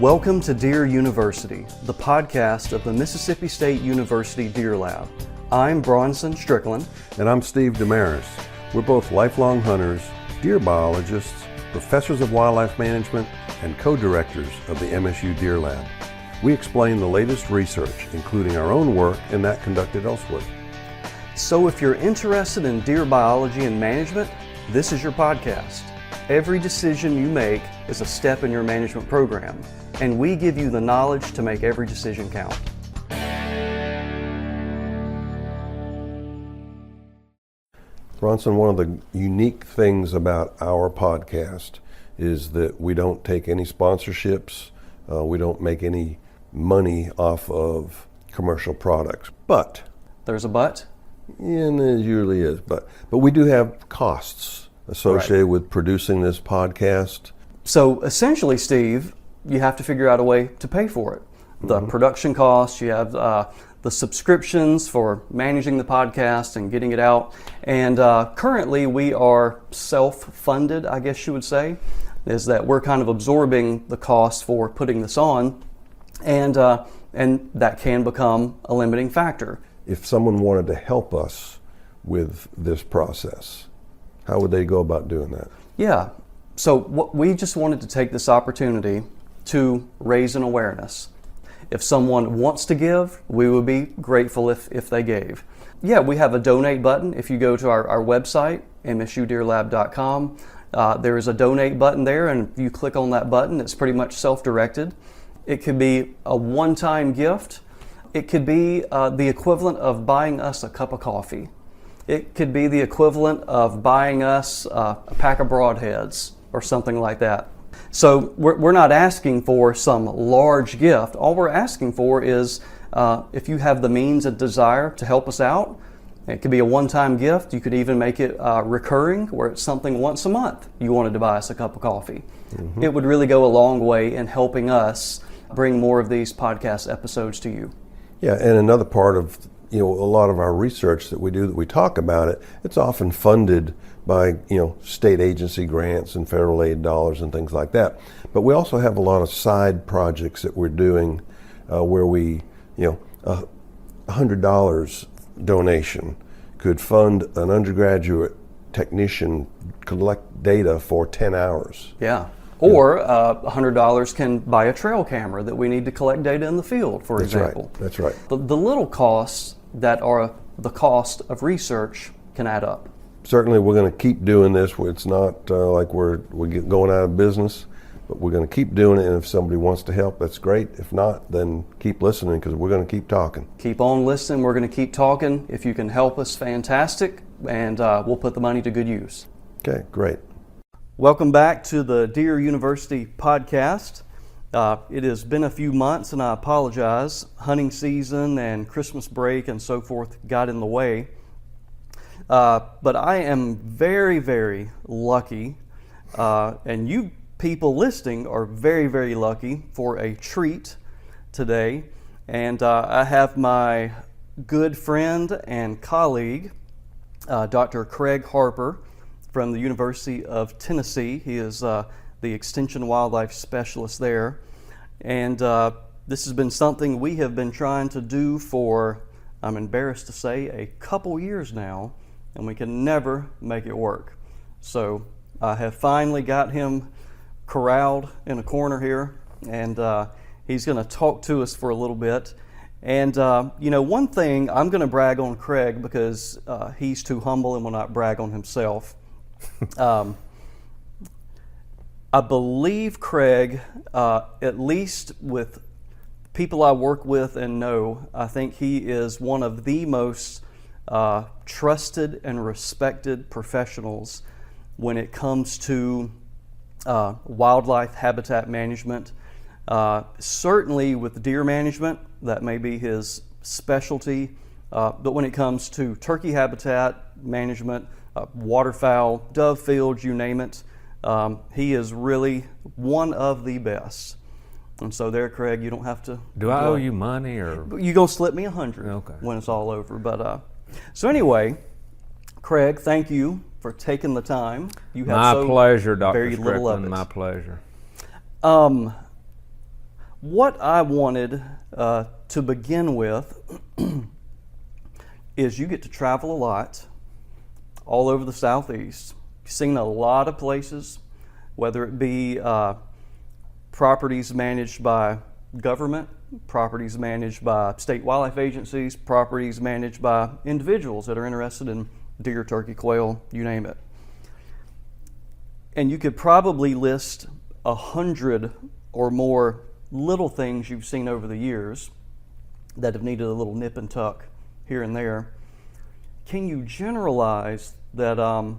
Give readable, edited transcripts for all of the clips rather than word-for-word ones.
Welcome to Deer University, the podcast of the Mississippi State University Deer Lab. I'm Bronson Strickland. And I'm Steve Damaris. We're both lifelong hunters, deer biologists, professors of wildlife management, and co-directors of the MSU Deer Lab. We explain the latest research, including our own work and that conducted elsewhere. So if you're interested in deer biology and management, this is your podcast. Every decision you make is a step in your management program, and we give you the knowledge to make every decision count. Bronson, one of the unique things about our podcast is that we don't take any sponsorships, we don't make any money off of commercial products. But There's a but? and there usually is, but we do have costs associated with producing this podcast. So essentially, Steve, you have to figure out a way to pay for it. The production costs, you have the subscriptions for managing the podcast and getting it out. And currently we are self-funded, I guess you would say, is that we're kind of absorbing the cost for putting this on, and that can become a limiting factor. If someone wanted to help us with this process, how would they go about doing that? Yeah, so we just wanted to take this opportunity to raise an awareness. If someone wants to give, we would be grateful if they gave. Yeah, we have a donate button. If you go to our website, msudeerlab.com, there is a donate button there, and if you click on that button, it's pretty much self-directed. It could be a one-time gift. It could be the equivalent of buying us a cup of coffee. It could be the equivalent of buying us a pack of broadheads or something like that. So we're not asking for some large gift. All we're asking for is if you have the means and desire to help us out. It could be a one-time gift. You could even make it recurring, where it's something once a month you wanted to buy us a cup of coffee. Mm-hmm. It would really go a long way in helping us bring more of these podcast episodes to you. Yeah, and another part of a lot of our research that we do, that we talk about it, it's often funded by state agency grants and federal aid dollars and things like that. But we also have a lot of side projects that we're doing where we, $100 donation could fund an undergraduate technician collect data for 10 hours. Yeah. Or $100 can buy a trail camera that we need to collect data in the field, for example. That's right. The little costs that are the cost of research can add up. Certainly we're going to keep doing this. It's not like we're going out of business, but we're going to keep doing it, and if somebody wants to help, that's great. If not, then keep listening, because we're going to keep talking. Keep on listening. We're going to keep talking. If you can help us, fantastic, and we'll put the money to good use. Okay, great. Welcome back to the Deer University podcast. It has been a few months, and I apologize. Hunting season and Christmas break and so forth got in the way. But I am very, very lucky, and you people listening are very, very lucky for a treat today. And I have my good friend and colleague, Dr. Craig Harper, from the University of Tennessee. He is the Extension Wildlife Specialist there. And this has been something we have been trying to do for, I'm embarrassed to say, a couple years now, and we can never make it work. So I have finally got him corralled in a corner here, and he's going to talk to us for a little bit. And one thing, I'm going to brag on Craig because he's too humble and will not brag on himself. I believe Craig, at least with people I work with and know, I think he is one of the most trusted and respected professionals when it comes to wildlife habitat management. Certainly with deer management, that may be his specialty, but when it comes to turkey habitat management, waterfowl, dove fields, you name it, he is really one of the best. And so there, Craig, you don't have to... Do I owe you money, or...? You're going to slip me $100 when it's all over. But so anyway, Craig, thank you for taking the time. You have my pleasure, Dr. very little of Strickland, it. my pleasure. What I wanted to begin with is you get to travel a lot all over the Southeast. You've seen a lot of places, whether it be properties managed by government, properties managed by state wildlife agencies, properties managed by individuals that are interested in deer, turkey, quail, you name it. And you could probably list 100 or more little things you've seen over the years that have needed a little nip and tuck here and there. Can you generalize that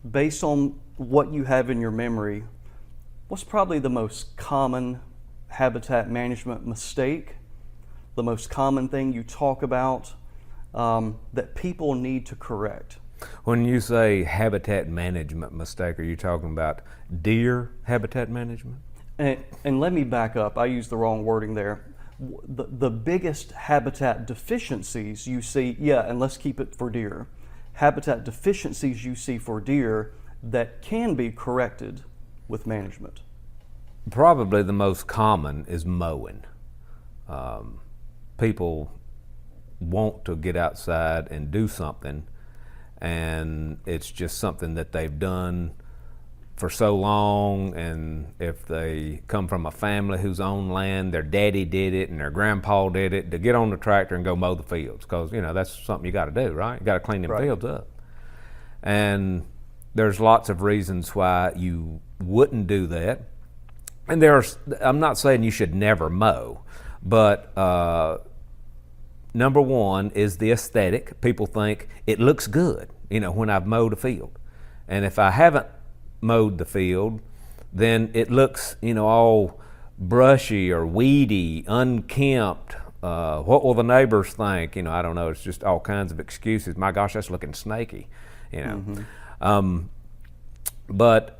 based on what you have in your memory, what's probably the most common habitat management mistake, the most common thing you talk about that people need to correct? When you say habitat management mistake, are you talking about deer habitat management? And let me back up, I used the wrong wording there. The biggest habitat deficiencies you see, and let's keep it for deer. Habitat deficiencies you see for deer that can be corrected with management. Probably the most common is mowing. People want to get outside and do something, and it's just something that they've done for so long, and if they come from a family who's on land, their daddy did it and their grandpa did it, to get on the tractor and go mow the fields, because that's something you got to do, right? You got to clean them fields up. And there's lots of reasons why you wouldn't do that. And I'm not saying you should never mow, but number one is the aesthetic. People think it looks good, when I've mowed a field. And if I haven't mowed the field, then it looks, all brushy or weedy, unkempt. What will the neighbors think? I don't know. It's just all kinds of excuses. My gosh, that's looking snaky, But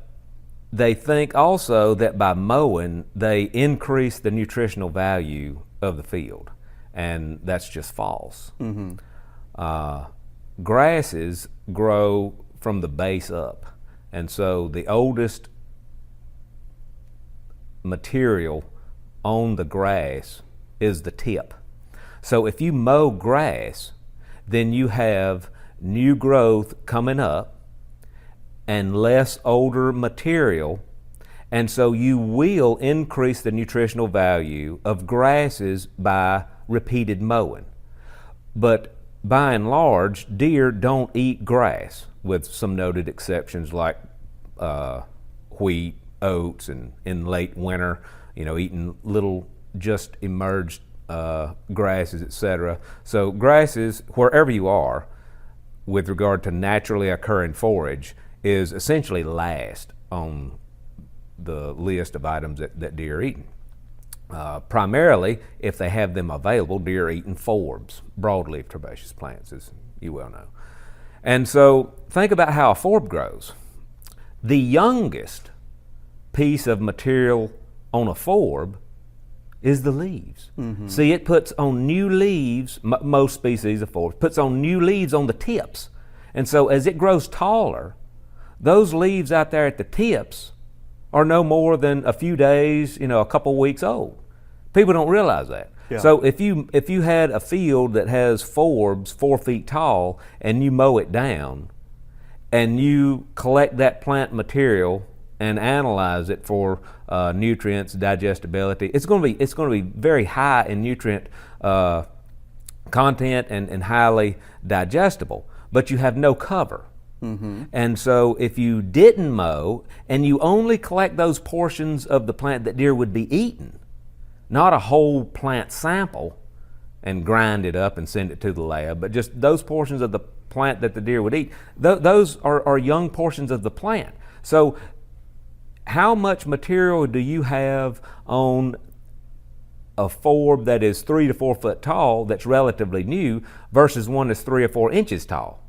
they think also that by mowing, they increase the nutritional value of the field, and that's just false. Grasses grow from the base up. And so the oldest material on the grass is the tip. So if you mow grass, then you have new growth coming up and less older material, and so you will increase the nutritional value of grasses by repeated mowing. But by and large, deer don't eat grass, with some noted exceptions like wheat, oats, and in late winter, eating little just emerged grasses, etc. So grasses, wherever you are, with regard to naturally occurring forage, is essentially last on the list of items that deer are eating. Primarily, if they have them available, deer are eating forbs, broadleaf herbaceous plants, as you well know. And so think about how a forb grows. The youngest piece of material on a forb is the leaves. See, it puts on new leaves, most species of forbs, puts on new leaves on the tips. And so as it grows taller, those leaves out there at the tips are no more than a few days, a couple weeks old. People don't realize that. Yeah. So if you had a field that has forbs 4 feet tall and you mow it down and you collect that plant material and analyze it for nutrients, digestibility, it's going to be very high in nutrient content and highly digestible, but you have no cover. And so if you didn't mow and you only collect those portions of the plant that deer would be eating, not a whole plant sample and grind it up and send it to the lab, but just those portions of the plant that the deer would eat, those are young portions of the plant. So how much material do you have on a forb that is 3 to 4 foot tall that's relatively new versus one that's 3 or 4 inches tall?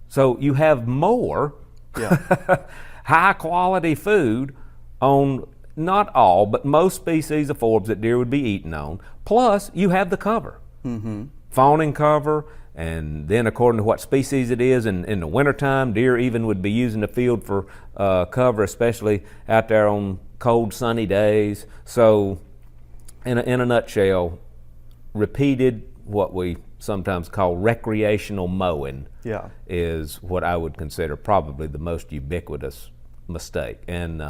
So you have more high quality food on not all, but most species of forbs that deer would be eating on, plus you have the cover. Fawning cover, and then according to what species it is, in the wintertime, deer even would be using the field for cover, especially out there on cold, sunny days. So in a nutshell, repeated what we sometimes call recreational mowing Yeah. is what I would consider probably the most ubiquitous mistake. And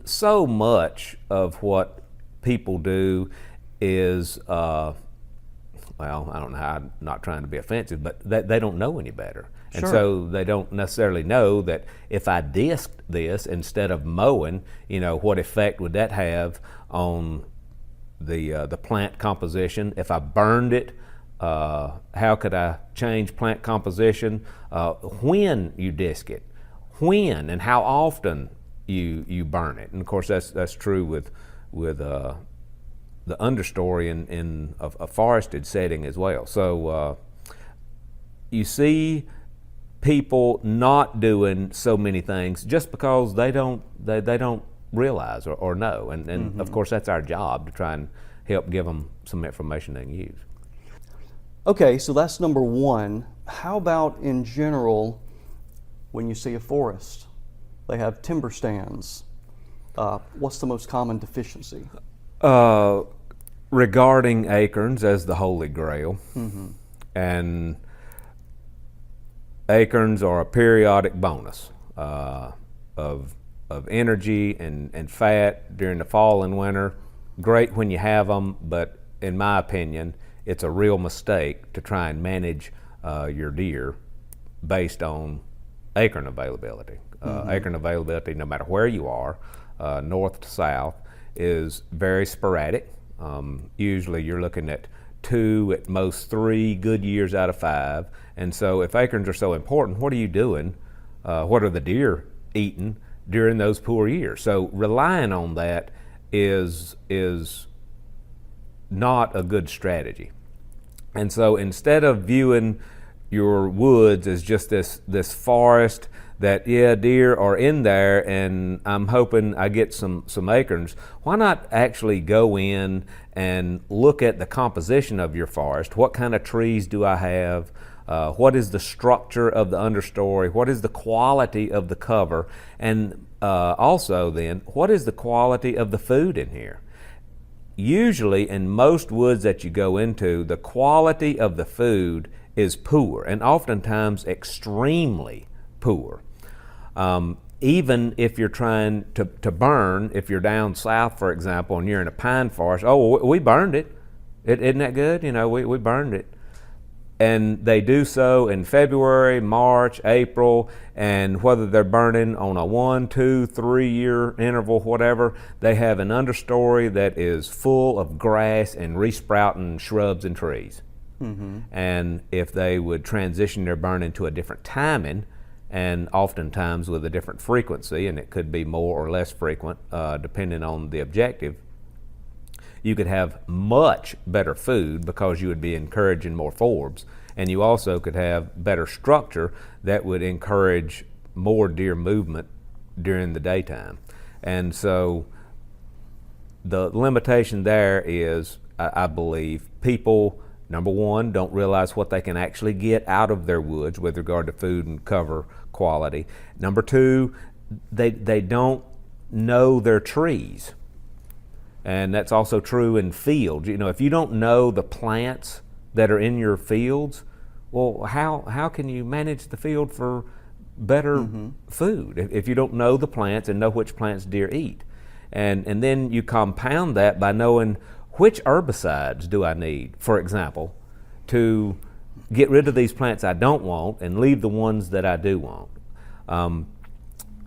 so much of what people do is, well, I don't know how, I'm not trying to be offensive, but they don't know any better. And Sure. so they don't necessarily know that if I disked this instead of mowing, what effect would that have on the plant composition? If I burned it, how could I change plant composition? When you disc it, when and how often you burn it, and of course that's true with the understory in a forested setting as well. So you see people not doing so many things just because they don't realize or know, and of course that's our job to try and help give them some information they can use. Okay, so that's number one. How about in general, when you see a forest, they have timber stands. What's the most common deficiency? Regarding acorns as the holy grail, and acorns are a periodic bonus of energy and fat during the fall and winter. Great when you have them, but in my opinion, it's a real mistake to try and manage your deer based on acorn availability. Acorn availability, no matter where you are, north to south, is very sporadic. Usually you're looking at 2, at most 3 good years out of 5. And so if acorns are so important, what are you doing? What are the deer eating during those poor years? So relying on that is not a good strategy. And so instead of viewing your woods as just this forest that, deer are in there and I'm hoping I get some acorns, why not actually go in and look at the composition of your forest? What kind of trees do I have? What is the structure of the understory? What is the quality of the cover? And also then, what is the quality of the food in here? Usually in most woods that you go into, the quality of the food is poor, and oftentimes extremely poor. Even if you're trying to burn, if you're down south, for example, and you're in a pine forest, we burned it. Isn't that good? We burned it. And they do so in February, March, April, and whether they're burning on a 1, 2, 3 year interval, whatever, they have an understory that is full of grass and resprouting shrubs and trees. And if they would transition their burning to a different timing, and oftentimes with a different frequency, and it could be more or less frequent depending on the objective, you could have much better food because you would be encouraging more forbs, and you also could have better structure that would encourage more deer movement during the daytime. And so the limitation there is, I believe, people, number one, don't realize what they can actually get out of their woods with regard to food and cover quality. Number two, they don't know their trees. And that's also true in fields. If you don't know the plants that are in your fields, well, how can you manage the field for better food if you don't know the plants and know which plants deer eat? And then you compound that by knowing which herbicides do I need, for example, to get rid of these plants I don't want and leave the ones that I do want.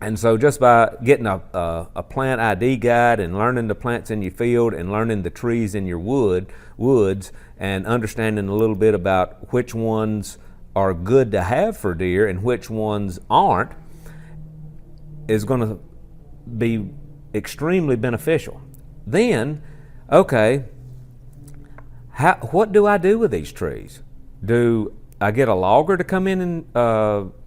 And so just by getting a plant ID guide and learning the plants in your field and learning the trees in your woods and understanding a little bit about which ones are good to have for deer and which ones aren't is going to be extremely beneficial. Then, okay, what do I do with these trees? Do I get a logger to come in and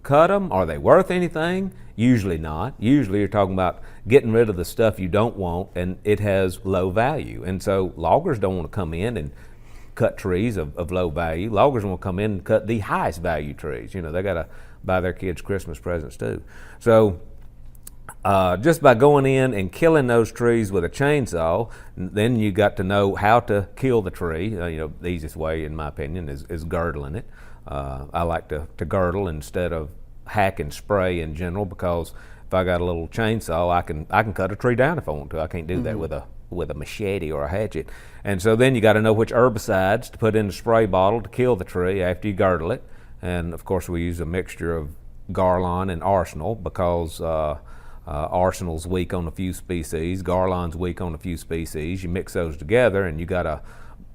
cut them? Are they worth anything? Usually not. Usually you're talking about getting rid of the stuff you don't want, and it has low value. And so loggers don't want to come in and cut trees of low value. Loggers want to come in and cut the highest value trees. They got to buy their kids Christmas presents too. So just by going in and killing those trees with a chainsaw, then you got to know how to kill the tree. The easiest way, in my opinion, is girdling it. I like to girdle instead of hack and spray in general, because if I got a little chainsaw, I can cut a tree down if I want to. I can't do that with a machete or a hatchet. And so then you got to know which herbicides to put in the spray bottle to kill the tree after you girdle it. And of course, we use a mixture of Garlon and Arsenal, because Arsenal's weak on a few species, Garlon's weak on a few species. You mix those together and you got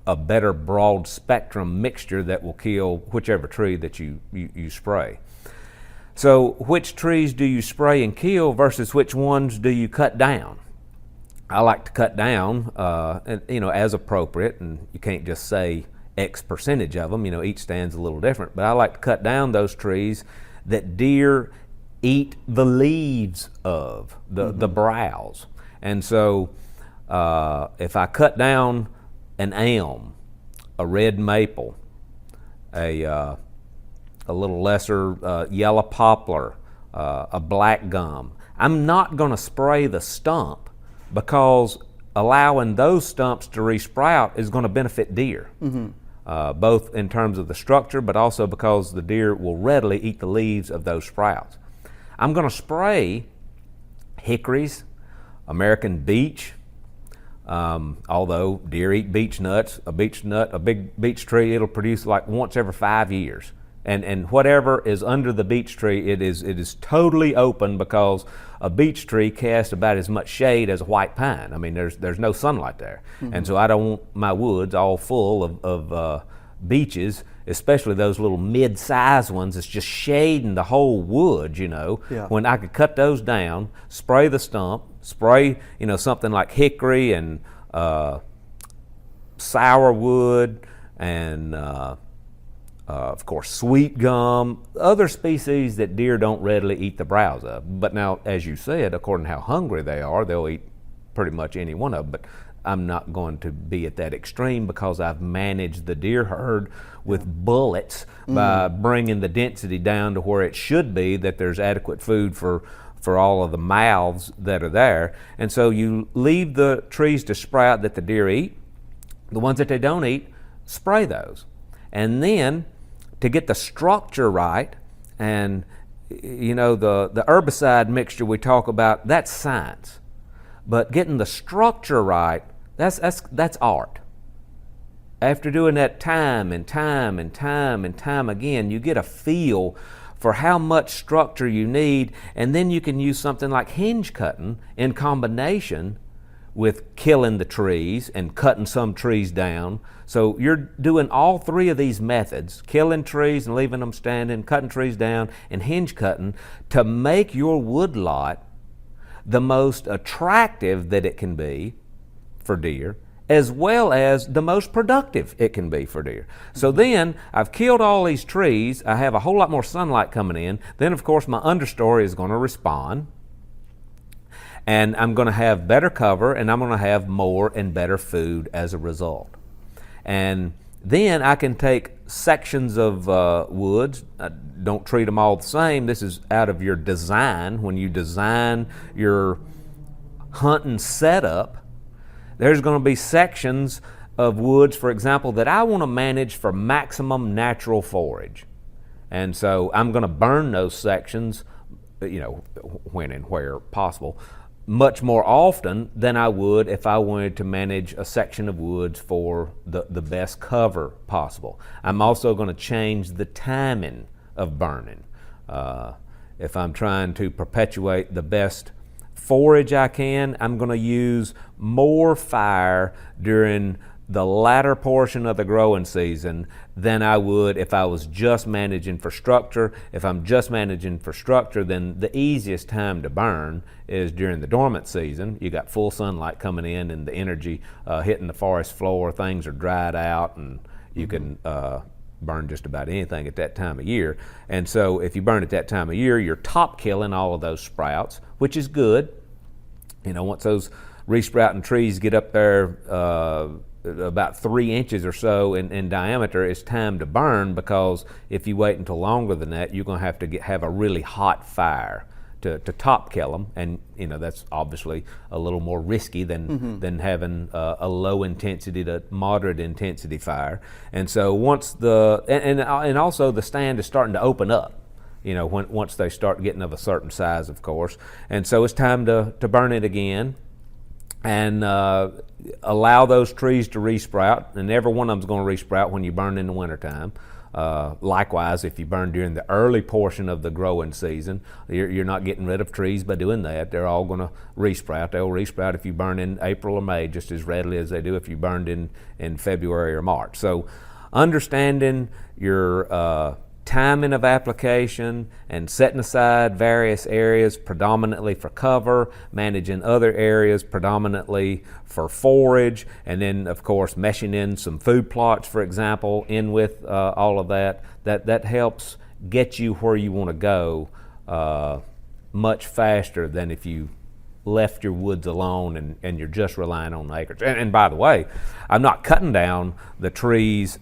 a better broad spectrum mixture that will kill whichever tree that you spray. So which trees do you spray and kill versus which ones do you cut down? I like to cut down, as appropriate, and you can't just say X percentage of them, each stand's a little different, but I like to cut down those trees that deer eat the leaves of, the browse. And so if I cut down an elm, a red maple, a little lesser yellow poplar, a black gum, I'm not going to spray the stump, because allowing those stumps to resprout is going to benefit deer. Both in terms of the structure, but also because the deer will readily eat the leaves of those sprouts. I'm going to spray hickories, American beech, although deer eat beech nuts. A big beech tree, it'll produce like once every 5 years. And whatever is under the beech tree, it is totally open, because a beech tree casts about as much shade as a white pine. I mean, there's no sunlight there. And so I don't want my woods all full of beeches, especially those little mid-sized ones that's just shading the whole wood, Yeah. When I could cut those down, spray the stump, spray, something like hickory and sourwood and of course, sweet gum, other species that deer don't readily eat the browse of. But now, as you said, according to how hungry they are, they'll eat pretty much any one of them. But I'm not going to be at that extreme, because I've managed the deer herd with bullets by bringing the density down to where it should be, that there's adequate food for all of the mouths that are there. And so you leave the trees to sprout that the deer eat. The ones that they don't eat, spray those. And then, to get the structure right, and the herbicide mixture we talk about, that's science. But getting the structure right, that's art. After doing that time and time and time and time again, you get a feel for how much structure you need, and then you can use something like hinge cutting in combination with killing the trees and cutting some trees down. So you're doing all three of these methods, killing trees and leaving them standing, cutting trees down, and hinge cutting, to make your woodlot the most attractive that it can be for deer, as well as the most productive it can be for deer. So then I've killed all these trees, I have a whole lot more sunlight coming in, then of course my understory is going to respond, and I'm going to have better cover, and I'm going to have more and better food as a result. And then I can take sections of woods, don't treat them all the same. This is out of your design. When you design your hunting setup, there's going to be sections of woods, for example, that I want to manage for maximum natural forage. And so I'm going to burn those sections, when and where possible, much more often than I would if I wanted to manage a section of woods for the best cover possible. I'm also going to change the timing of burning. If I'm trying to perpetuate the best forage I can, I'm going to use more fire during the latter portion of the growing season than I would if I was just managing for structure. If I'm just managing for structure, then the easiest time to burn is during the dormant season. You got full sunlight coming in and the energy hitting the forest floor, things are dried out, and you can burn just about anything at that time of year. And so if you burn at that time of year, you're top killing all of those sprouts, which is good. Once those resprouting trees get up there about 3 inches or so in diameter, it's time to burn, because if you wait until longer than that, you're going to have a really hot fire to top kill them, and that's obviously a little more risky than having a low intensity to moderate intensity fire. And so once and also the stand is starting to open up, once they start getting of a certain size, of course. And so it's time to burn it again, and allow those trees to resprout. And every one of them's going to resprout when you burn in the wintertime. Likewise, if you burn during the early portion of the growing season, you're not getting rid of trees by doing that. They're all going to resprout. They'll resprout if you burn in April or May just as readily as they do if you burned in February or March. So understanding your timing of application and setting aside various areas predominantly for cover, managing other areas predominantly for forage, and then of course meshing in some food plots, for example, in with all of that helps get you where you want to go much faster than if you left your woods alone and you're just relying on acreage. And by the way, I'm not cutting down the trees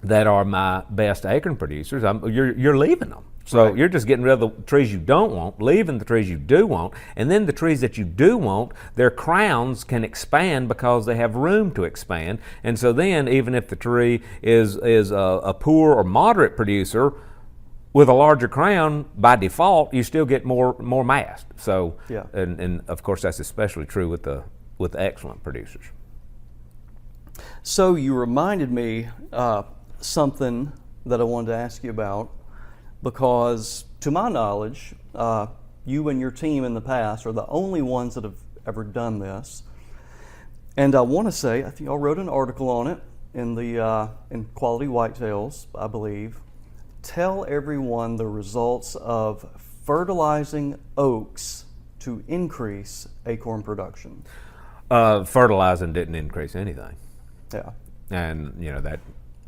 that are my best acorn producers. You're leaving them. So Right. you're just getting rid of the trees you don't want, leaving the trees you do want, and then the trees that you do want, their crowns can expand because they have room to expand. And so then even if the tree is a poor or moderate producer with a larger crown, by default, you still get more mast. So, Yeah. and of course that's especially true with excellent producers. So you reminded me something that I wanted to ask you about, because to my knowledge, you and your team in the past are the only ones that have ever done this. And I want to say, I think y'all wrote an article on it in in Quality Whitetails, I believe. Tell everyone the results of fertilizing oaks to increase acorn production. Fertilizing didn't increase anything. Yeah. And that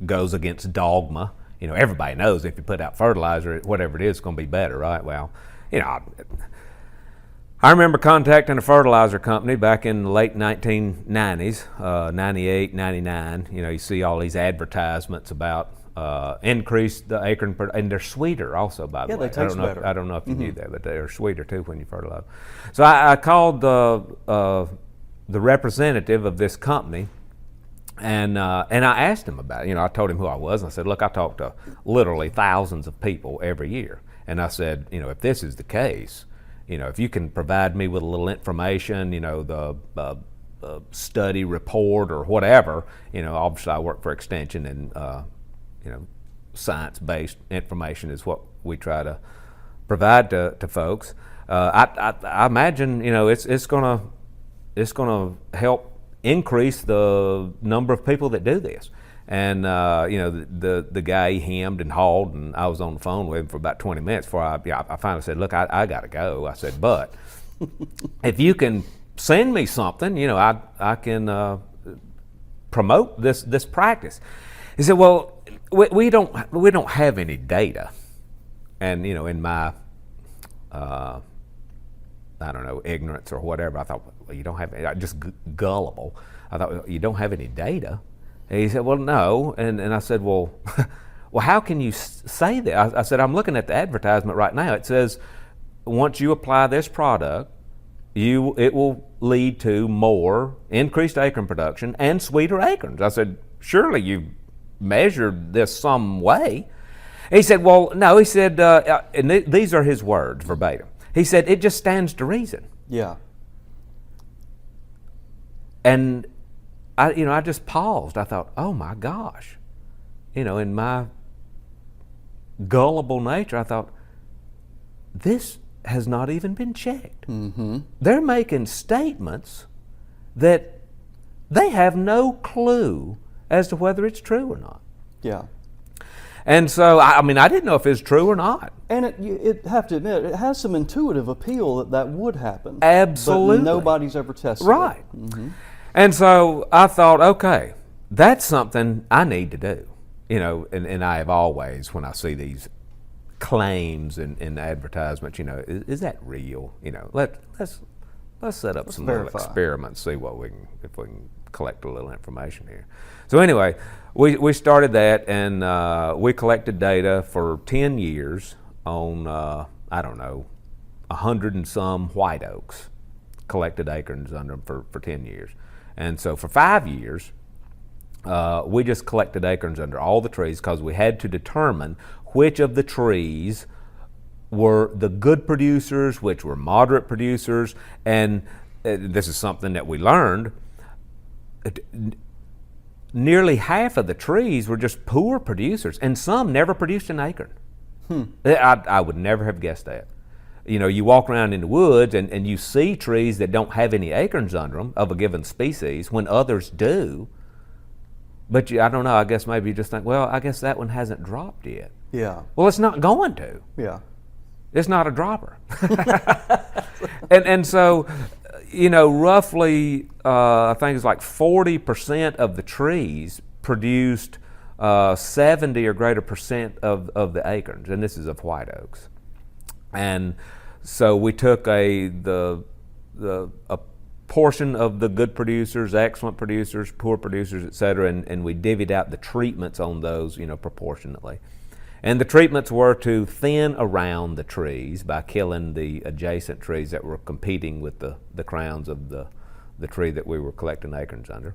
goes against dogma. Everybody knows if you put out fertilizer, whatever it is, it's going to be better, right? Well, I remember contacting a fertilizer company back in the late 1990s, 98, 99. You see all these advertisements about increase the acorn, and they're sweeter also, by the way. Yeah, they taste better. I don't know if you knew that, but they're sweeter too when you fertilize. So I called the representative of this company, and I asked him about it. I told him who I was, and I said, look, I talk to literally thousands of people every year. And I said, if this is the case, if you can provide me with a little information, the study report or whatever, obviously I work for Extension, and, science-based information is what we try to provide to folks. I imagine, it's gonna help increase the number of people that do this. And the guy, he hemmed and hawed, and I was on the phone with him for about 20 minutes before I finally said, look, I got to go. I said, but if you can send me something, I can promote this practice. He said, well, we don't have any data. And in my I don't know, ignorance or whatever, I thought, well, you don't have, just gullible. I thought, well, you don't have any data. And he said, well, no. And I said, well, how can you say that? I said, I'm looking at the advertisement right now. It says, once you apply this product, it will lead to more increased acorn production and sweeter acorns. I said, surely you measured this some way. And he said, well, no. He said, and these are his words verbatim. He said, it just stands to reason. Yeah. And I just paused. I thought, oh my gosh. In my gullible nature, I thought, this has not even been checked. Mm-hmm. They're making statements that they have no clue as to whether it's true or not. Yeah. And so, I didn't know if it's true or not. And it have to admit, it has some intuitive appeal that would happen. Absolutely. But nobody's ever tested right. it. Mm-hmm. And so I thought, okay, that's something I need to do. And I have always, when I see these claims in advertisements, is that real? Let's set up some little experiments, see if we can collect a little information here. So anyway, we started that, and we collected data for 10 years on 100 and some white oaks, collected acorns under them for 10 years. And so for 5 years, we just collected acorns under all the trees because we had to determine which of the trees were the good producers, which were moderate producers, and this is something that we learned. Nearly half of the trees were just poor producers, and some never produced an acorn. I would never have guessed that. You know, you walk around in the woods and you see trees that don't have any acorns under them of a given species when others do. But I don't know, I guess maybe you just think, well, I guess that one hasn't dropped yet. Yeah. Well, it's not going to. Yeah. It's not a dropper. and so, you know, roughly, I think it's like 40% of the trees produced 70 or greater percent of the acorns, and this is of white oaks. And so we took a portion of the good producers, excellent producers, poor producers, et cetera, and we divvied out the treatments on those, you know, proportionately. And the treatments were to thin around the trees by killing the adjacent trees that were competing with the crowns of the tree that we were collecting acorns under,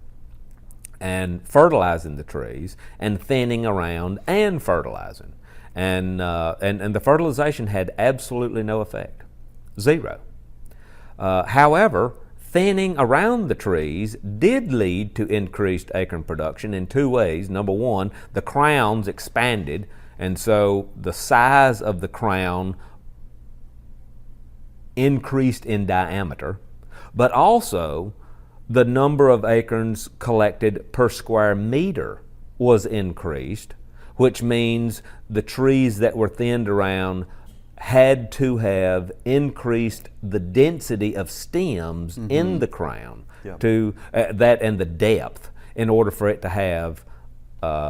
and fertilizing the trees, and thinning around and fertilizing. And the fertilization had absolutely no effect, zero. However, thinning around the trees did lead to increased acorn production in two ways. Number one, the crowns expanded, and so the size of the crown increased in diameter, but also the number of acorns collected per square meter was increased, which means the trees that were thinned around had to have increased the density of stems in the crown to that and the depth in order for it to have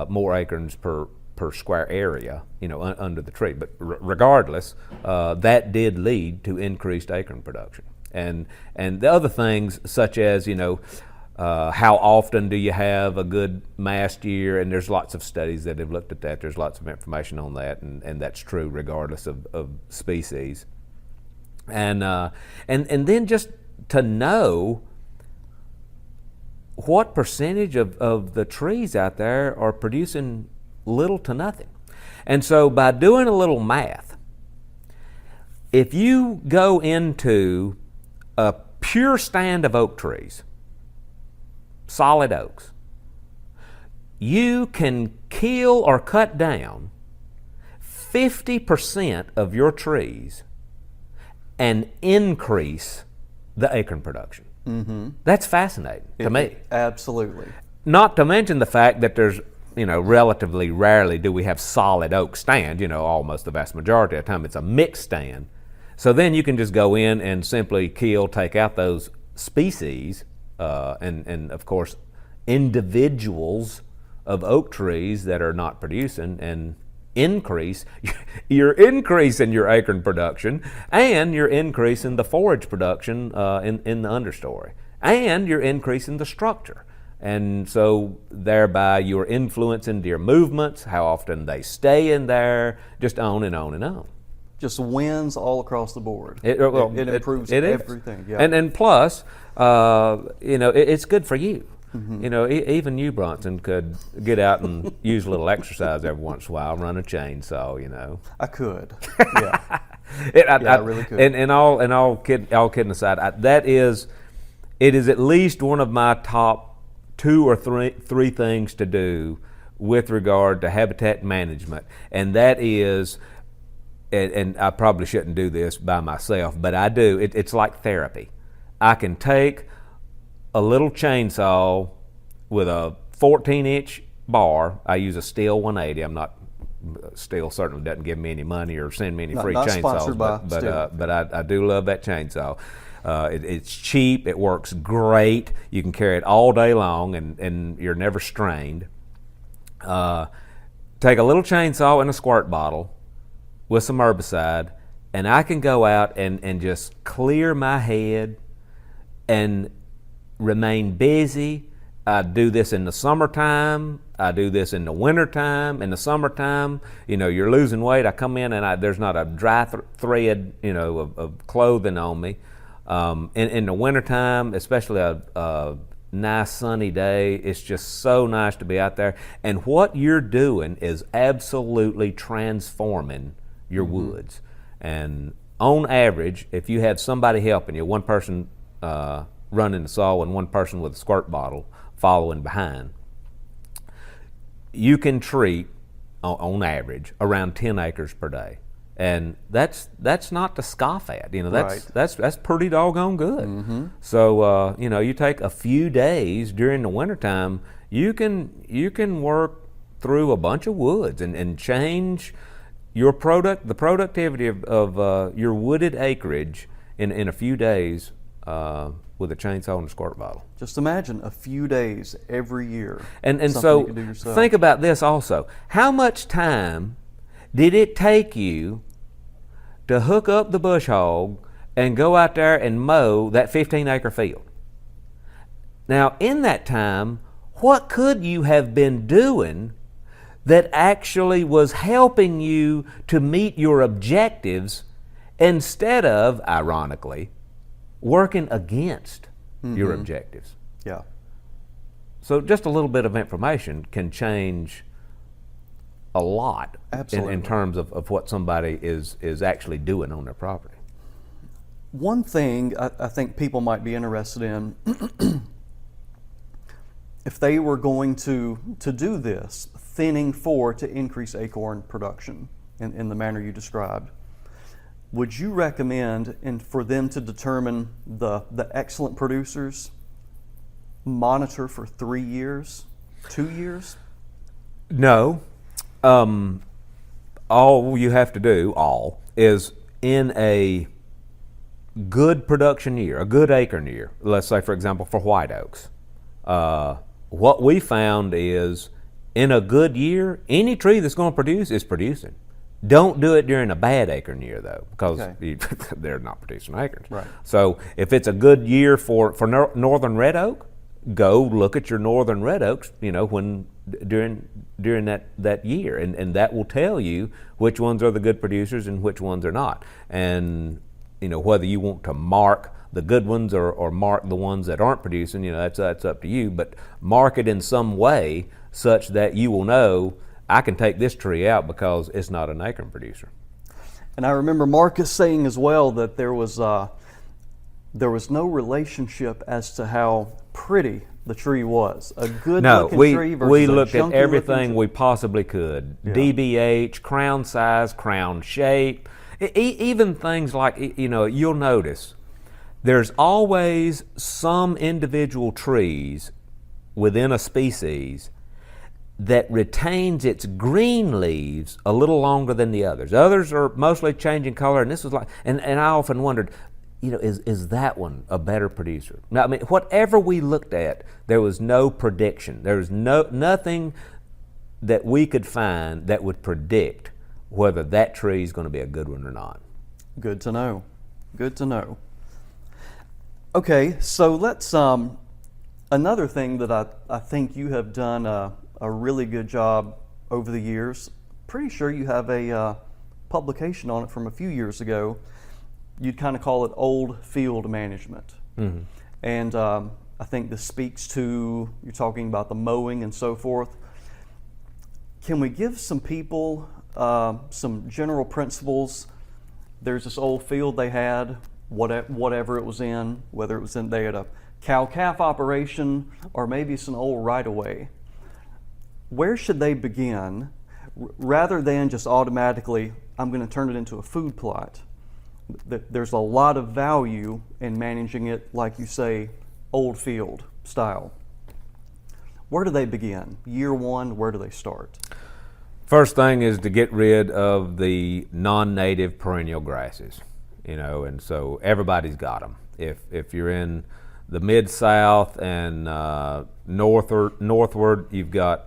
more acorns per square area, you know, under the tree. But regardless, that did lead to increased acorn production. And the other things, such as, you know, how often do you have a good mast year? And there's lots of studies that have looked at that. There's lots of information on that, and that's true regardless of species. And then just to know what percentage of the trees out there are producing little to nothing. And so by doing a little math, if you go into a pure stand of oak trees, solid oaks, you can kill or cut down 50% of your trees and increase the acorn production. That's fascinating to me. Absolutely. Not to mention the fact that there's, you know, relatively rarely do we have solid oak stand, you know, almost the vast majority of the time it's a mixed stand. So then you can just go in and simply take out those species, and of course individuals of oak trees that are not producing, and you're increasing your acorn production, and you're increasing the forage production in the understory, and you're increasing the structure. And so thereby you're influencing their movements, how often they stay in there, just on and on and on. Just wins all across the board. It improves everything. Yeah. And plus, you know, it's good for you. You know, even you, Bronson, could get out and use a little exercise every once in a while, run a chainsaw. You know, I could. Yeah, I really could. And all kidding aside, it is at least one of my top 2 or 3 things to do with regard to habitat management, and that is. And I probably shouldn't do this by myself, but I do. It's like therapy. I can take a little chainsaw with a 14-inch bar. I use a Steel 180. Steel certainly doesn't give me any money or send me any free chainsaws, but I do love that chainsaw. It's cheap. It works great. You can carry it all day long, and you're never strained. Take a little chainsaw in a squirt bottle with some herbicide, and I can go out and just clear my head and remain busy I do this in the summertime. I do this in the wintertime. In the summertime, you're losing weight. I come in and there's not a dry thread, of clothing on me. In the wintertime, especially a nice sunny day, it's just so nice to be out there. And what you're doing is absolutely transforming your woods. And on average, if you have somebody helping you, one person running the saw and one person with a squirt bottle following behind, you can treat, on average, around 10 acres per day. And that's not to scoff at. That's pretty doggone good. So you take a few days during the wintertime, you can work through a bunch of woods and change the productivity of your wooded acreage in a few days with a chainsaw and a squirt bottle. Just imagine a few days every year. And so think about this also. How much time did it take you to hook up the bush hog and go out there and mow that 15-acre field? Now, in that time, what could you have been doing that actually was helping you to meet your objectives instead of, ironically, working against your objectives? Yeah. So just a little bit of information can change a lot in terms of what somebody is actually doing on their property. One thing I think people might be interested in, if they were going to do this, thinning to increase acorn production in the manner you described, would you recommend, for them to determine the excellent producers, monitor for 3 years, 2 years? No. All you have to do, is in a good production year, a good acorn year, let's say, for example, for white oaks, what we found is in a good year, any tree that's going to produce is producing. Don't do it during a bad acorn year, though, because they're not producing acorns. Right. So if it's a good year for northern red oak, go look at your northern red oaks, during that year, and that will tell you which ones are the good producers and which ones are not. And whether you want to mark the good ones or mark the ones that aren't producing, that's up to you. But mark it in some way such that you will know, I can take this tree out because it's not an acorn producer. And I remember Marcus saying as well that there was no relationship as to how pretty the tree was. A good looking tree versus we a looked at junky everything looking we possibly could. Yeah. DBH, crown size, crown shape, even things like, you'll notice there's always some individual trees within a species that retains its green leaves a little longer than the others. Others are mostly changing color, and this was like, and I often wondered, is that one a better producer? Now, I mean, whatever we looked at, there was no prediction. There was nothing that we could find that would predict whether that tree is going to be a good one or not. Good to know. Good to know. Okay, so let's, another thing that I think you have done a really good job over the years, pretty sure you have a publication on it from a few years ago. You'd kind of call it old field management. Mm-hmm. And I think this speaks to, you're talking about the mowing and so forth. Can we give some people some general principles? There's this old field they had, whatever it was in, whether it was they had a cow-calf operation or maybe it's an old right-of-way. Where should they begin rather than just automatically, I'm going to turn it into a food plot? There's a lot of value in managing it, like you say, old field style. Where do they begin? Year one, where do they start? First thing is to get rid of the non-native perennial grasses, and so everybody's got them. If you're in the mid-south and northward, you've got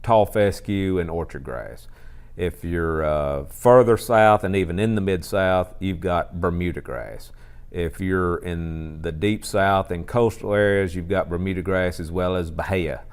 tall fescue and orchard grass. If you're further south and even in the mid-south, you've got Bermuda grass. If you're in the deep south and coastal areas, you've got Bermuda grass as well as bahia.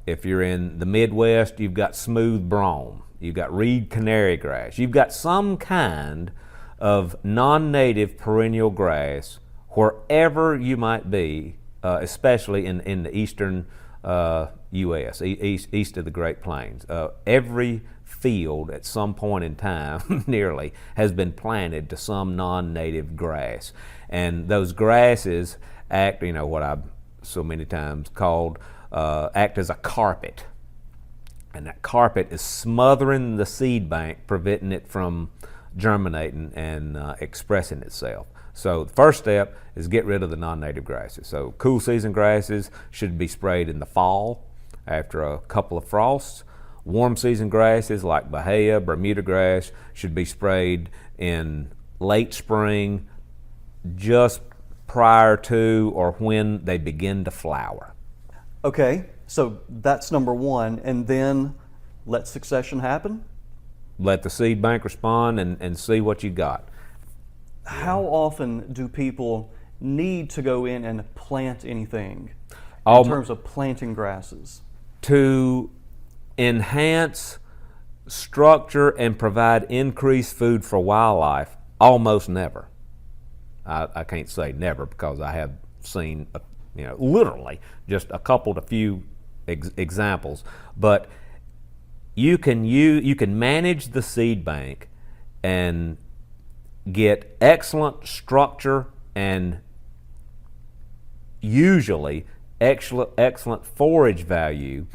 If you're in the Midwest, you've got smooth brome. You've got reed canary grass. You've got some kind of non-native perennial grass wherever you might be, especially in the eastern U.S., east of the Great Plains. Every field at some point in time, nearly, has been planted to some non-native grass. And those grasses act, what I've so many times called, act as a carpet. And that carpet is smothering the seed bank, preventing it from germinating and expressing itself. So the first step is get rid of the non-native grasses. So cool season grasses should be sprayed in the fall after a couple of frosts. Warm season grasses like bahia, Bermuda grass should be sprayed in late spring, just prior to or when they begin to flower. Okay, so that's number one, and then let succession happen? Let the seed bank respond and see what you got. How often do people need to go in and plant anything in terms of planting grasses? To enhance structure and provide increased food for wildlife, almost never. I can't say never because I have seen, literally just a couple to few examples. But you can manage the seed bank and get excellent structure and usually excellent forage value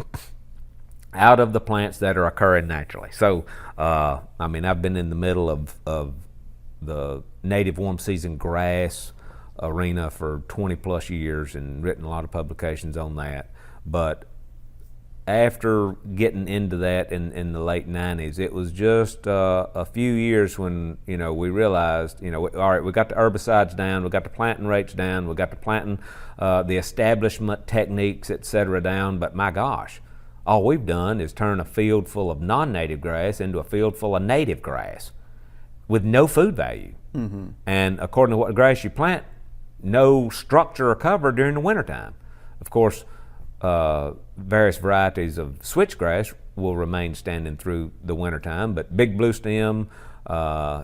out of the plants that are occurring naturally. So, I've been in the middle of the native warm season grass arena for 20 plus years and written a lot of publications on that. But after getting into that in the late 90s, it was just a few years when, we realized, all right, we got the herbicides down, we got the planting rates down, we got the planting, the establishment techniques, et cetera, down, but my gosh, all we've done is turn a field full of non-native grass into a field full of native grass with no food value. Mm-hmm. And according to what grass you plant, no structure or cover during the wintertime. Of course, various varieties of switchgrass will remain standing through the wintertime, but big blue stem,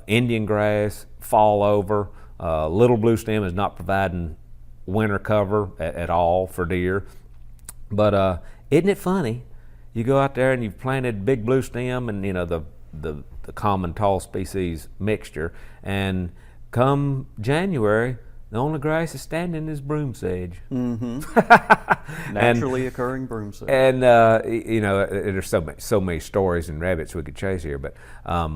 Indian grass, fall over, little blue stem is not providing winter cover at all for deer. But isn't it funny? You go out there and you've planted big blue stem and the common tall species mixture, and come January, the only grass is standing is broom sedge. Mm-hmm. Naturally occurring broom sedge. And there's so many stories and rabbits we could chase here, but a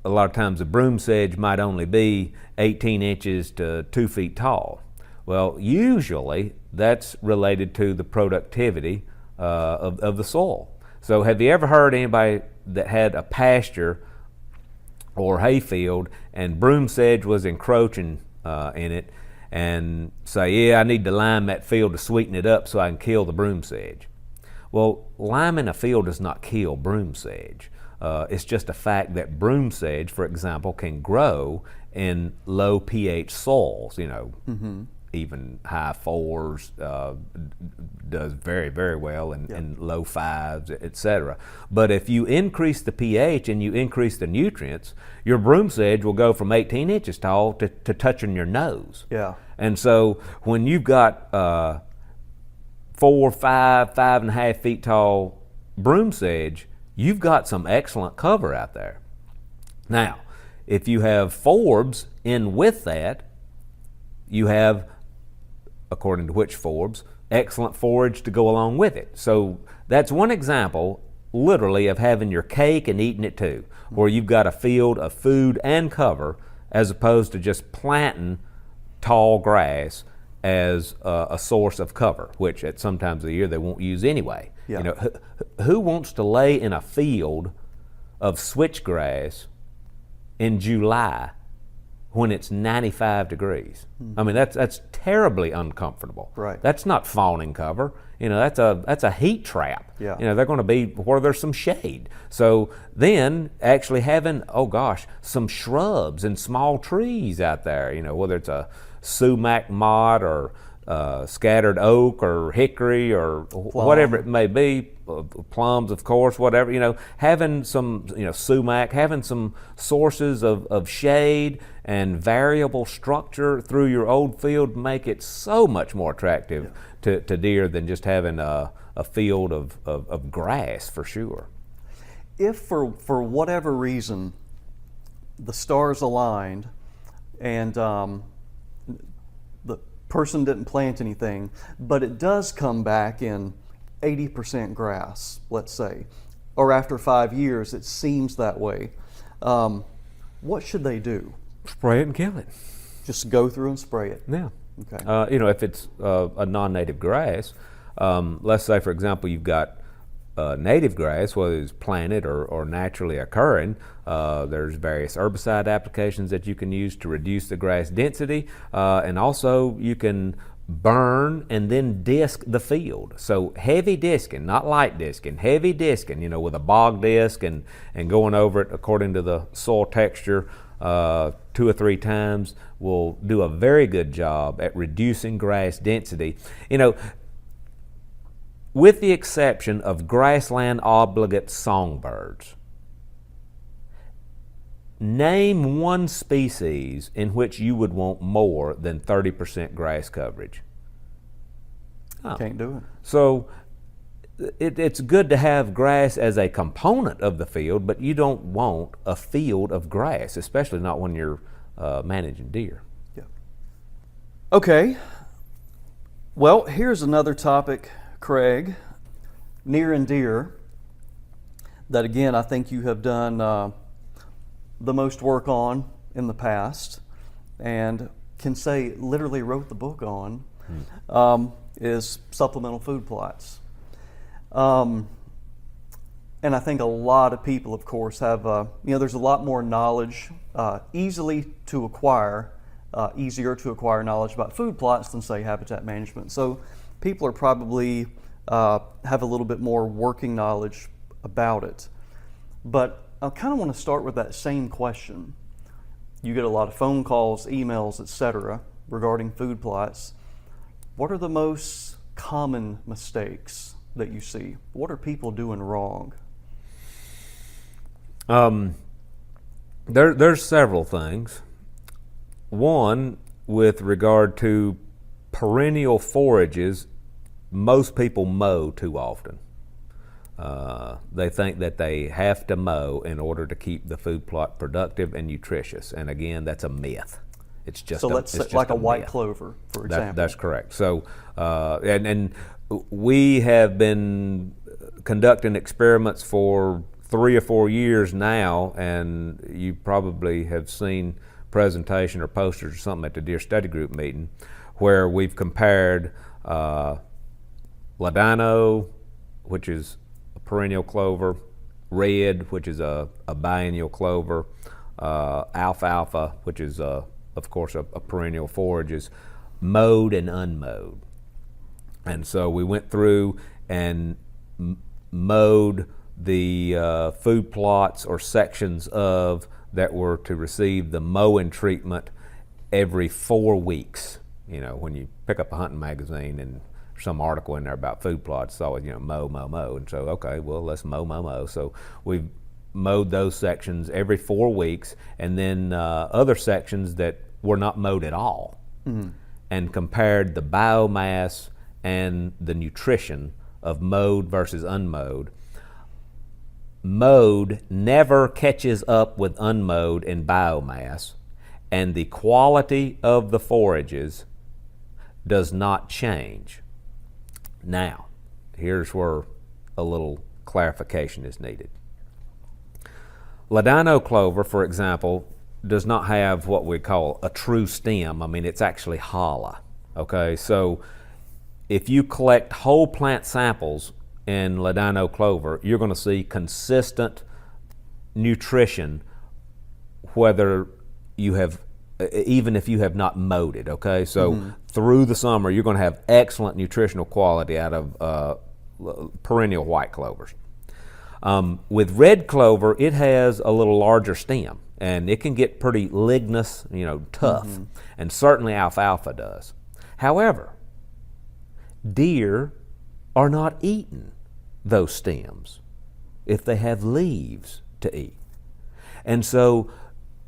lot of times the broom sedge might only be 18 inches to 2 feet tall. Well, usually that's related to the productivity of the soil. So have you ever heard anybody that had a pasture or hayfield and broom sedge was encroaching in it and say, yeah, I need to lime that field to sweeten it up so I can kill the broom sedge? Well, liming a field does not kill broom sedge. It's just a fact that broom sedge, for example, can grow in low pH soils, even high 4s, does very, very well in low 5s, etc. But if you increase the pH and you increase the nutrients, your broom sedge will go from 18 inches tall to touching your nose. Yeah. And so when you've got 4, 5, 5.5 feet tall broom sedge, you've got some excellent cover out there. Now, if you have forbs in with that, you have, according to which forbs, excellent forage to go along with it. So that's one example, literally, of having your cake and eating it too, where you've got a field of food and cover as opposed to just planting tall grass as a source of cover, which at some times of the year they won't use anyway. Yeah. Who wants to lay in a field of switchgrass in July when it's 95 degrees. I mean, that's terribly uncomfortable. Right. That's not fawning cover. That's a heat trap. Yeah. They're going to be where there's some shade. So then actually having, some shrubs and small trees out there, whether it's a sumac motte or scattered oak or hickory or whatever it may be, plums, of course, whatever, having some, sumac, having some sources of shade and variable structure through your old field make it so much more attractive to deer than just having a field of grass, for sure. If for whatever reason the stars aligned and the person didn't plant anything, but it does come back in 80% grass, let's say, or after 5 years it seems that way, what should they do? Spray it and kill it. Just go through and spray it? Yeah. Okay. If it's a non-native grass, let's say, for example, you've got native grass, whether it's planted or naturally occurring, there's various herbicide applications that you can use to reduce the grass density, and also you can burn and then disc the field. So heavy disking, not light disking, heavy disking, with a bog disc and going over it according to the soil texture 2 or 3 times will do a very good job at reducing grass density. With the exception of grassland obligate songbirds, name one species in which you would want more than 30% grass coverage. Can't do it. So it's good to have grass as a component of the field, but you don't want a field of grass, especially not when you're managing deer. Yeah. Okay. Well, here's another topic, Craig, near and dear, that again I think you have done the most work on in the past and can say literally wrote the book on, is supplemental food plots. And I think a lot of people, of course, have, there's a lot more knowledge, easier to acquire knowledge about food plots than, say, habitat management. So people are probably have a little bit more working knowledge about it. But I kind of want to start with that same question. You get a lot of phone calls, emails, etc. regarding food plots. What are the most common mistakes that you see? What are people doing wrong? There's several things. One, with regard to perennial forages, most people mow too often. They think that they have to mow in order to keep the food plot productive and nutritious. And again, that's a myth. It's just let's say like a white clover, for example. That's correct. So, and we have been conducting experiments for 3 or 4 years now, and you probably have seen presentation or posters or something at the Deer Study Group meeting where we've compared Ladino, which is a perennial clover, red, which is a biennial clover, alfalfa, which is of course a perennial forages, mowed and unmowed. And so we went through and mowed the food plots or sections of that were to receive the mowing treatment every 4 weeks. When you pick up a hunting magazine and some article in there about food plots, it's always, mow, mow, mow. And so, okay, well, let's mow, mow, mow. So we've mowed those sections every 4 weeks, and then other sections that were not mowed at all, and compared the biomass and the nutrition of mowed versus unmowed. Mowed never catches up with unmowed in biomass, and the quality of the forages does not change. Now, here's where a little clarification is needed. Ladino clover, for example, does not have what we call a true stem. I mean, it's actually hollow. Okay, so if you collect whole plant samples in Ladino clover, you're going to see consistent nutrition whether you have even if you have not mowed it, okay? So through the summer, you're going to have excellent nutritional quality out of perennial white clovers. With red clover, it has a little larger stem, and it can get pretty lignous, tough, and certainly alfalfa does. However, deer are not eating those stems if they have leaves to eat. And so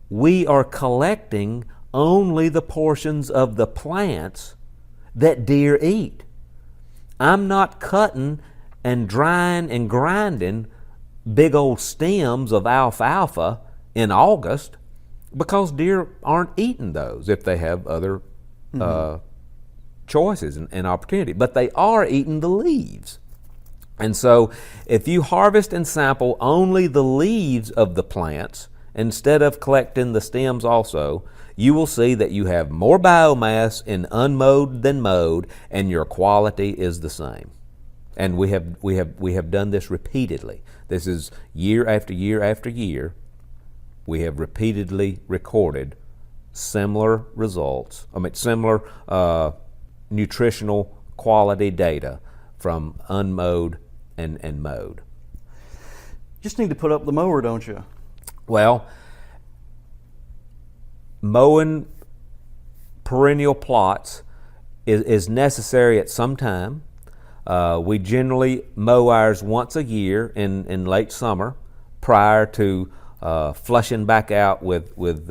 we are collecting only the portions of the plants that deer eat. I'm not cutting and drying and grinding big old stems of alfalfa in August because deer aren't eating those if they have other choices and opportunity. But they are eating the leaves. And so if you harvest and sample only the leaves of the plants instead of collecting the stems also, you will see that you have more biomass in unmowed than mowed, and your quality is the same. And we have done this repeatedly. This is year after year after year. We have repeatedly recorded similar results. Similar nutritional quality data from unmowed and mowed. Just need to put up the mower, don't you? Well, mowing perennial plots is necessary at some time. We generally mow ours once a year in late summer prior to flushing back out with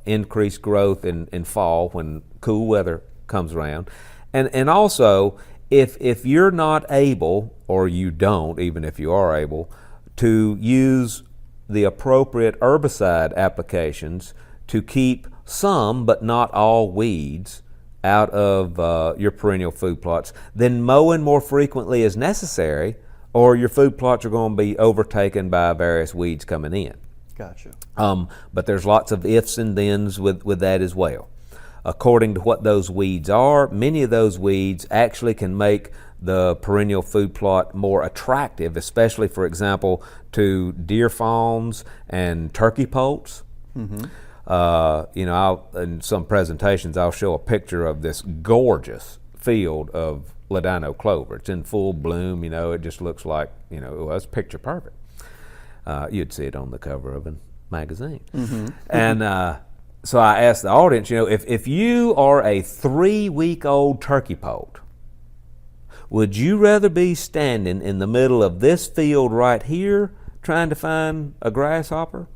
increased growth in fall when cool weather comes around. And also, if you're not able, or you don't, even if you are able, to use the appropriate herbicide applications to keep some but not all weeds out of your perennial food plots, then mowing more frequently is necessary, or your food plots are going to be overtaken by various weeds coming in. Gotcha. But there's lots of ifs and thens with that as well. According to what those weeds are, many of those weeds actually can make the perennial food plot more attractive, especially, for example, to deer fawns and turkey poults. In some presentations, I'll show a picture of this gorgeous field of ladino clover. It's in full bloom. It just looks like, it's picture perfect. You'd see it on the cover of a magazine. And so I asked the audience, if you are a 3-week-old turkey poult, would you rather be standing in the middle of this field right here trying to find a grasshopper?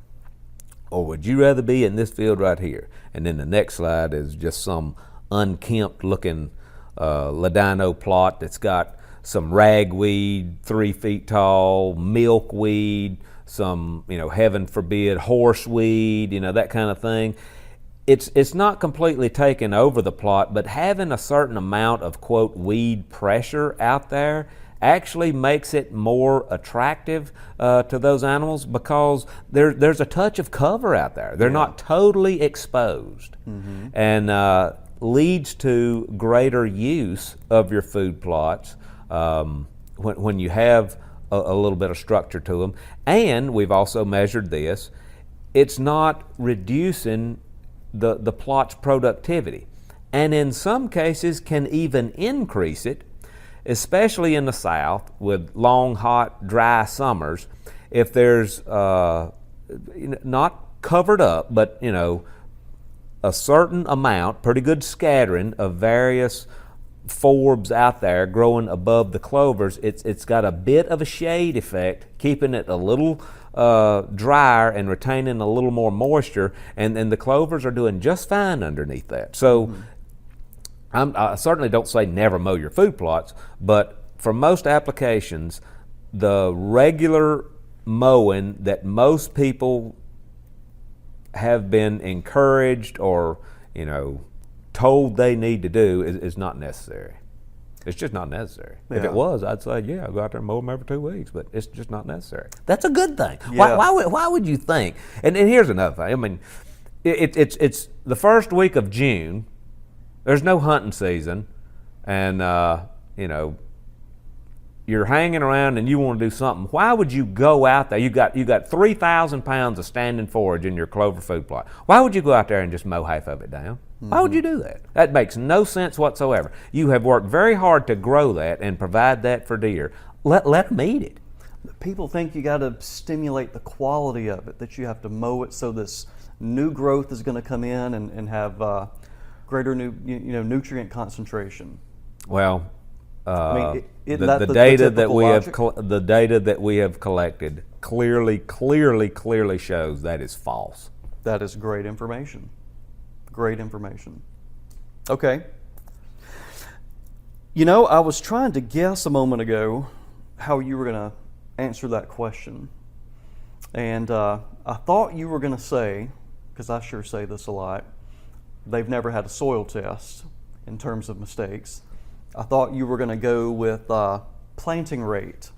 Or would you rather be in this field right here? And then the next slide is just some unkempt looking ladino plot that's got some ragweed 3 feet tall, milkweed, some, heaven forbid, horseweed, that kind of thing. It's not completely taken over the plot, but having a certain amount of, quote, weed pressure out there actually makes it more attractive to those animals because there's a touch of cover out there. They're not totally exposed, and leads to greater use of your food plots when you have a little bit of structure to them. And we've also measured this. It's not reducing the plot's productivity, and in some cases can even increase it, especially in the South with long, hot, dry summers. If there's not covered up, but a certain amount, pretty good scattering of various forbs out there growing above the clovers, it's got a bit of a shade effect, keeping it a little drier and retaining a little more moisture, and the clovers are doing just fine underneath that. So I certainly don't say never mow your food plots, but for most applications, the regular mowing that most people have been encouraged or told they need to do is not necessary. It's just not necessary. Yeah. If it was, I'd say, yeah, I'll go out there and mow them every 2 weeks, but it's just not necessary. That's a good thing. Yeah. Why would you think? And here's another thing. It's the first week of June. There's no hunting season, and you're hanging around and you want to do something, why would you go out there? You got 3,000 pounds of standing forage in your clover food plot. Why would you go out there and just mow half of it down? Why would you do that? That makes no sense whatsoever. You have worked very hard to grow that and provide that for deer. Let them eat it. People think you got to stimulate the quality of it, that you have to mow it so this new growth is going to come in and have greater nutrient concentration. Well, I mean, the data that we have collected clearly shows that is false. That is great information. Great information. Okay. I was trying to guess a moment ago how you were going to answer that question. And I thought you were going to say, because I sure say this a lot, they've never had a soil test in terms of mistakes. I thought you were going to go with planting rate.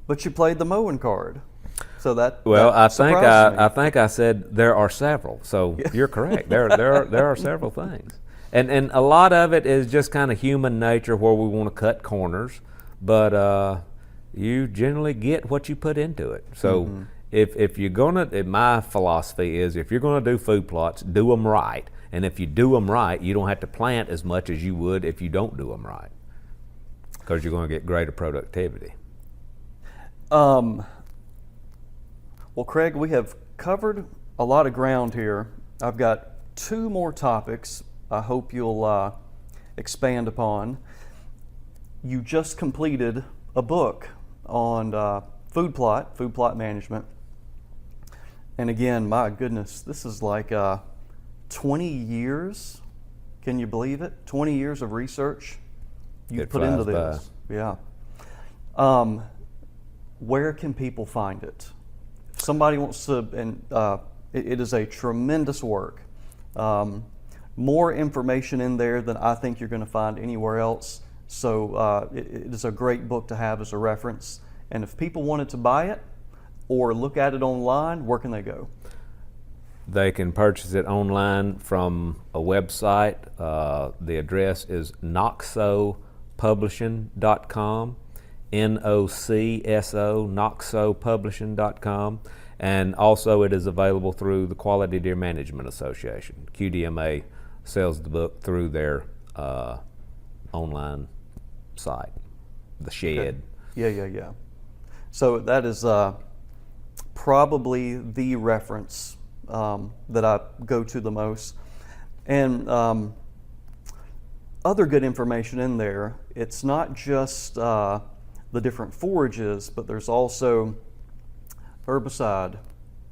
But you played the mowing card. So I think I said there are several. So you're correct. There are several things, and a lot of it is just kind of human nature where we want to cut corners, but you generally get what you put into it. So if you're gonna, my philosophy is if you're gonna do food plots, do them right, and if you do them right, you don't have to plant as much as you would if you don't do them right, because you're going to get greater productivity. Well, Craig, we have covered a lot of ground here. I've got 2 more topics I hope you'll expand upon. You just completed a book on food plot management. And again, my goodness, this is like 20 years. Can you believe it? 20 years of research you put into this. Yeah. Where can people find it? If somebody wants to, and it is a tremendous work. More information in there than I think you're going to find anywhere else. So it is a great book to have as a reference. And if people wanted to buy it or look at it online, where can they go? They can purchase it online from a website. The address is noxopublishing.com, NOCSO, noxopublishing.com. And also it is available through the Quality Deer Management Association. QDMA sells the book through their online site, The Shed. Okay. Yeah. So that is probably the reference that I go to the most. And other good information in there, it's not just the different forages, but there's also herbicide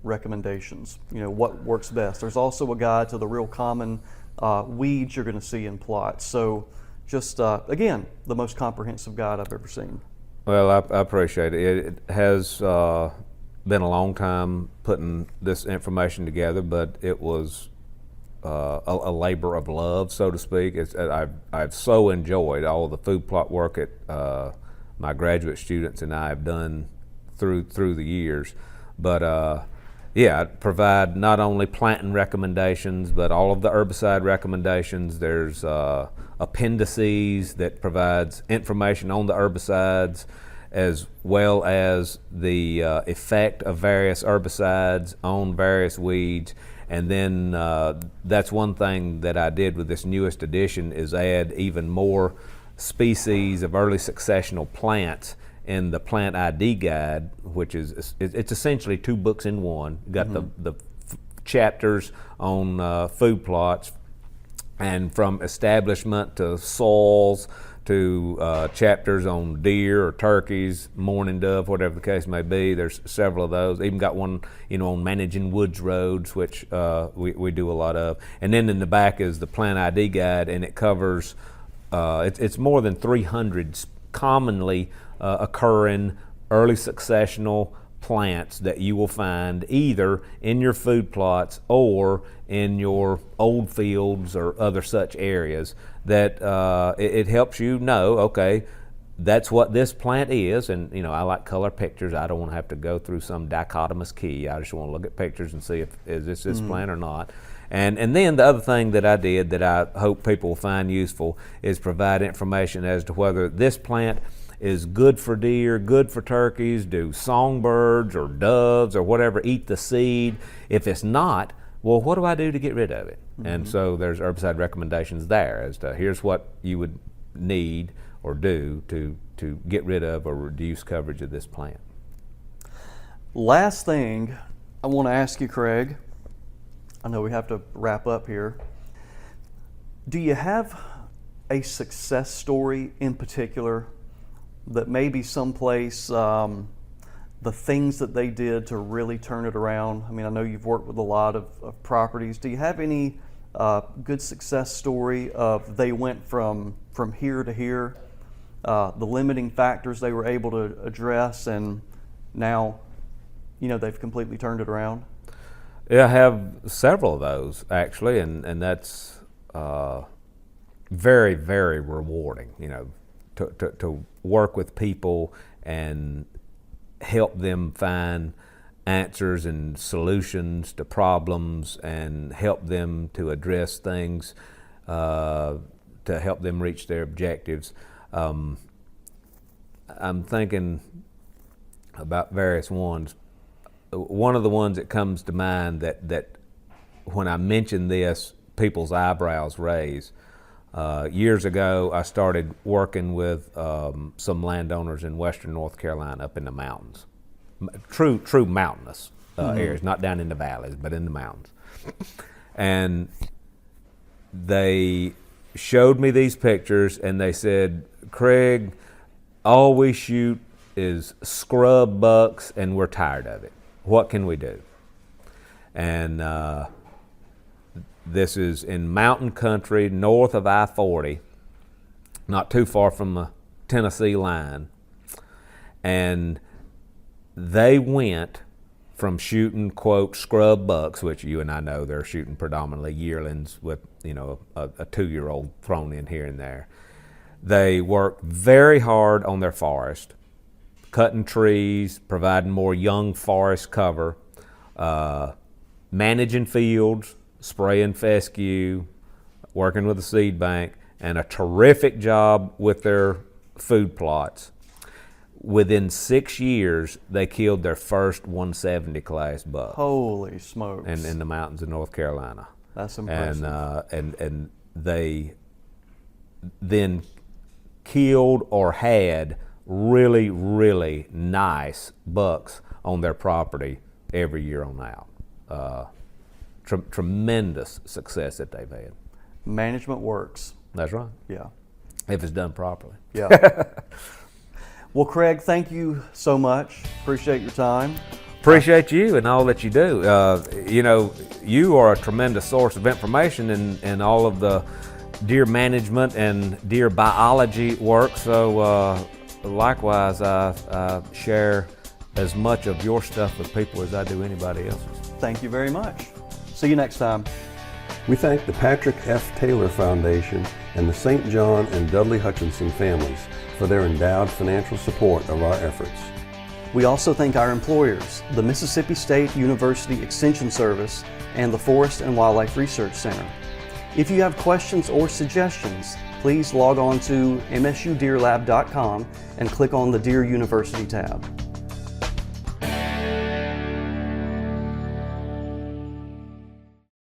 recommendations, what works best. There's also a guide to the real common weeds you're going to see in plots. So just, again, the most comprehensive guide I've ever seen. Well, I appreciate it. It has been a long time putting this information together, but it was a labor of love, so to speak. I've so enjoyed all the food plot work that my graduate students and I have done through the years. But I provide not only planting recommendations, but all of the herbicide recommendations. There's appendices that provides information on the herbicides, as well as the effect of various herbicides on various weeds. And then that's one thing that I did with this newest edition is add even more species of early successional plants in the Plant ID Guide, which is it's essentially 2 books in one. You got the chapters on food plots, and from establishment to soils to chapters on deer or turkeys, mourning dove, whatever the case may be. There's several of those. Even got one, on managing woods roads, which we do a lot of. And then in the back is the Plant ID Guide, and it covers it's more than 300 commonly occurring early successional plants that you will find either in your food plots or in your old fields or other such areas that it helps you know, okay, that's what this plant is. And I like color pictures. I don't want to have to go through some dichotomous key. I just want to look at pictures and see if is this plant or not. And then the other thing that I did that I hope people will find useful is provide information as to whether this plant is good for deer, good for turkeys, do songbirds or doves or whatever eat the seed. If it's not, well, what do I do to get rid of it? And so there's herbicide recommendations there as to here's what you would need or do to get rid of or reduce coverage of this plant. Last thing I want to ask you, Craig, I know we have to wrap up here. Do you have a success story in particular that maybe someplace, the things that they did to really turn it around? I mean, I know you've worked with a lot of properties. Do you have any good success story of they went from here to here, the limiting factors they were able to address, and now, they've completely turned it around? Yeah, I have several of those actually, and that's very, very rewarding. To work with people and help them find answers and solutions to problems, and help them to address things to help them reach their objectives. I'm thinking about various ones. One of the ones that comes to mind that when I mention this, people's eyebrows raise. Years ago, I started working with some landowners in western North Carolina up in the mountains. True mountainous areas, not down in the valleys, but in the mountains. And they showed me these pictures and they said, Craig, all we shoot is scrub bucks and we're tired of it. What can we do? And this is in mountain country north of I-40, not too far from the Tennessee line. And they went from shooting, quote, scrub bucks, which you and I know they're shooting predominantly yearlings with, a 2-year-old thrown in here and there. They worked very hard on their forest, cutting trees, providing more young forest cover, managing fields, spraying fescue, working with a seed bank, and a terrific job with their food plots. Within 6 years, they killed their first 170 class buck. Holy smokes! In the mountains of North Carolina. That's impressive. And they then killed or had really, really nice bucks on their property every year on out. Tremendous success that they've had. Management works. That's right. Yeah. If it's done properly. Yeah. Well, Craig, thank you so much. Appreciate your time. Appreciate you and all that you do. You are a tremendous source of information in all of the deer management and deer biology work. So likewise, I share as much of your stuff with people as I do anybody else's. Thank you very much. See you next time. We thank the Patrick F. Taylor Foundation and the St. John and Dudley Hutchinson families for their endowed financial support of our efforts. We also thank our employers, the Mississippi State University Extension Service and the Forest and Wildlife Research Center. If you have questions or suggestions, please log on to msudeerlab.com and click on the Deer University tab.